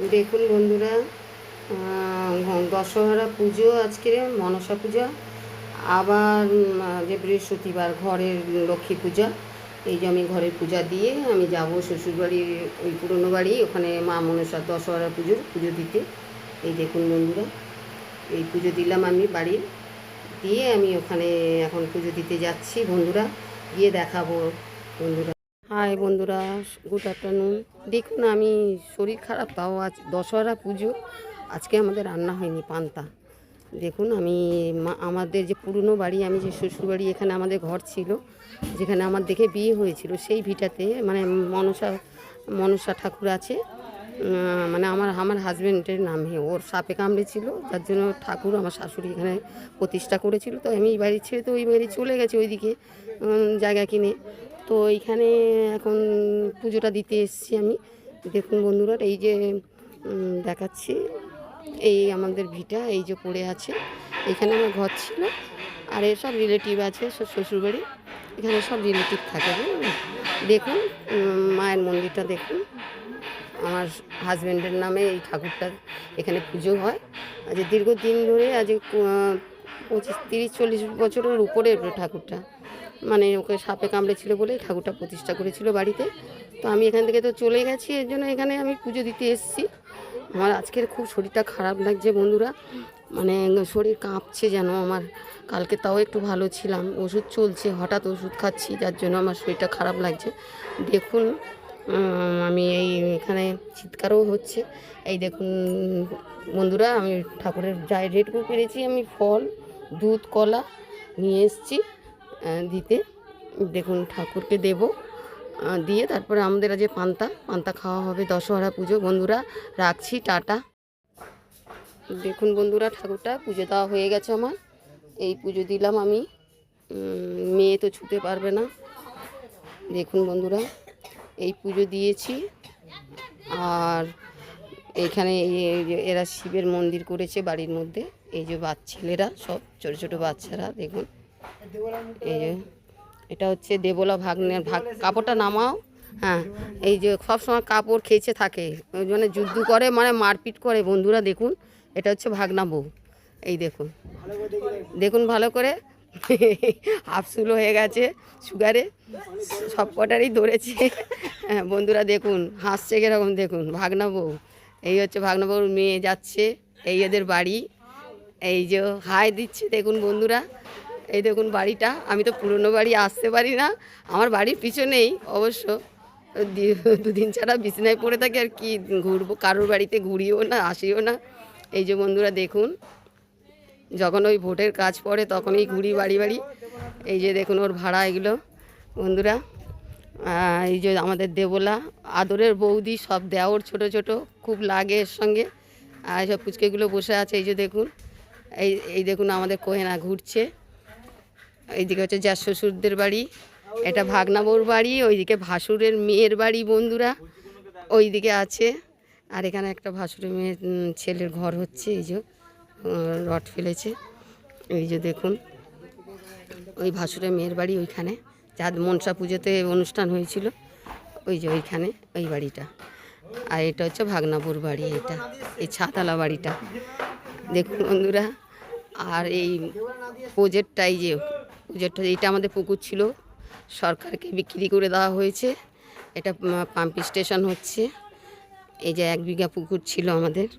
দেখুন বন্ধুরা, দশহরা পুজো আজকে, মনসা পূজা, আবার যে বৃহস্পতিবার ঘরের লক্ষ্মী পূজা। এই যে আমি ঘরের পূজা দিয়ে আমি যাব শ্বশুরবাড়ির ওই পুরনো বাড়ি, ওখানে মা মনসা দশহরা পুজো দিতে। এই দেখুন বন্ধুরা, এই পুজো দিলাম আমি বাড়ির, দিয়ে আমি ওখানে এখন পুজো দিতে যাচ্ছি বন্ধুরা, গিয়ে দেখাবো বন্ধুরা। হাই বন্ধুরা, গুড আফটারনুন। দেখুন আমি শরীর খারাপ, তাও আজ দশহরা পুজো, আজকে আমাদের রান্না হয়নি পান্তা। দেখুন আমি আমাদের যে পুরনো বাড়ি, আমি যে শ্বশুরবাড়ি, এখানে আমাদের ঘর ছিল, যেখানে আমার দেখে বিয়ে হয়েছিল, সেই ভিটাতে মানে মনসা ঠাকুর আছে। মানে আমার হাজব্যান্ডের নামে, ওর সাপে কামড়েছিল, তার জন্য ঠাকুর আমার শাশুড়ি এখানে প্রতিষ্ঠা করেছিল। তো আমি এই বাড়ি ছেড়ে তো ওই বাড়ি চলে গেছি, ওইদিকে জায়গা কিনে। তো এইখানে এখন পুজোটা দিতে এসেছি আমি। দেখুন বন্ধুরা, এই যে দেখাচ্ছি, এই আমাদের ভিটা এই যে পড়ে আছে, এখানে আমার ঘর ছিল। আর এসব রিলেটিভ আছে, সব শ্বশুরবাড়ি, এখানে সব রিলেটিভ থাকে। দেখুন মায়ের মন্দিরটা দেখুন, আমার হাজব্যান্ডের নামে এই ঠাকুরটা এখানে পুজো হয়। আজ দীর্ঘদিন ধরে, আজ 25-30-40 বছরের উপরে ঠাকুরটা, মানে ওকে সাপে কামড়েছিল বলে ঠাকুরটা প্রতিষ্ঠা করেছিল বাড়িতে। তো আমি এখান থেকে তো চলে গেছি, এর জন্য এখানে আমি পুজো দিতে এসেছি। আমার আজকের খুব শরীরটা খারাপ লাগছে বন্ধুরা, মানে শরীর কাঁপছে যেন আমার। কালকে তাও একটু ভালো ছিলাম, ওষুধ চলছে, হঠাৎ ওষুধ খাচ্ছি, যার জন্য আমার শরীরটা খারাপ লাগছে। দেখুন আমি এখানে চিৎকারও হচ্ছে। এই দেখুন বন্ধুরা, আমি ঠাকুরের যাই রেটগুলো পেরেছি, আমি ফল, দুধ, কলা নিয়ে এসেছি দিতে। দেখুন ঠাকুরকে দেব, দিয়ে তারপরে আমাদের আজ পান্তা খাওয়া হবে দশহরা পুজো। বন্ধুরা রাখছি, টাটা। দেখুন বন্ধুরা, ঠাকুরটা পুজো দেওয়া হয়ে গেছে আমার। এই পুজো দিলাম আমি, মেয়ে তো ছুতে পারবে না। দেখুন বন্ধুরা, এই পুজো দিয়েছি। আর এইখানে এরা শিবের মন্দির করেছে বাড়ির মধ্যে। এই যে ছেলেরা সব ছোটো ছোটো বাচ্চারা, দেখুন এই যে এটা হচ্ছে দেবলা ভাগ্নের কাপড়টা নামাও। হ্যাঁ, এই যে সবসময় কাপড় খেঁচে থাকে, ওই জন্য যুদ্ধ করে, মানে মারপিট করে বন্ধুরা। দেখুন এটা হচ্ছে ভাগনা বউ। এই দেখুন, দেখুন ভালো করে, হাফসুল হয়ে গেছে সুগারে, সব কটারই ধরেছে। হ্যাঁ বন্ধুরা দেখুন হাসছে কীরকম, দেখুন ভাগনা বউ। এই হচ্ছে ভাগনা বউর মেয়ে যাচ্ছে, এই এদের বাড়ি। এই যে হাই দিচ্ছে, দেখুন বন্ধুরা, এই দেখুন বাড়িটা। আমি তো পুরনো বাড়ি আসতে পারি না, আমার বাড়ির পিছনেই অবশ্য। দুদিন ছাড়া বিছানায় পড়ে থাকি, আর কি ঘুরবো, কারোর বাড়িতে ঘুরিও না, আসিও না। এই যে বন্ধুরা দেখুন, যখন ওই ভোটের কাজ পড়ে তখনই ঘুরি বাড়ি বাড়ি। এই যে দেখুন ওর ভাড়া এগুলো বন্ধুরা। এই যে আমাদের দেবলা, আদরের বৌদি, সব দেওর ছোট ছোট, খুব লাগে এর সঙ্গে। আর সব পুচকেগুলো বসে আছে, এই যে দেখুন। এই দেখুন আমাদের কোহেনা ঘুরছে। এইদিকে হচ্ছে যা শ্বশুরদের বাড়ি, এটা ভাগনা বউর বাড়ি, ওইদিকে ভাসুরের মেয়ের বাড়ি বন্ধুরা, ওইদিকে আছে। আর এখানে একটা ভাসুরের মেয়ের ছেলের ঘর হচ্ছে, এই যে রড ফেলেছে। এই যে দেখুন ওই ভাসুরের মেয়ের বাড়ি ওইখানে, যা মনসা পুজোতে অনুষ্ঠান হয়েছিল, ওই যে ওইখানে ওই বাড়িটা। আর এটা হচ্ছে ভাগনাপুর বাড়ি, এটা এই ছাতালা বাড়িটা দেখুন বন্ধুরা। আর এই প্রজেক্টটা, এই যে প্রজেক্টটা, এইটা আমাদের পুকুর ছিল, সরকারকে বিক্রি করে দেওয়া হয়েছে। এটা পাম্প স্টেশন হচ্ছে। এই যে 1 বিঘা পুকুর ছিল আমাদের।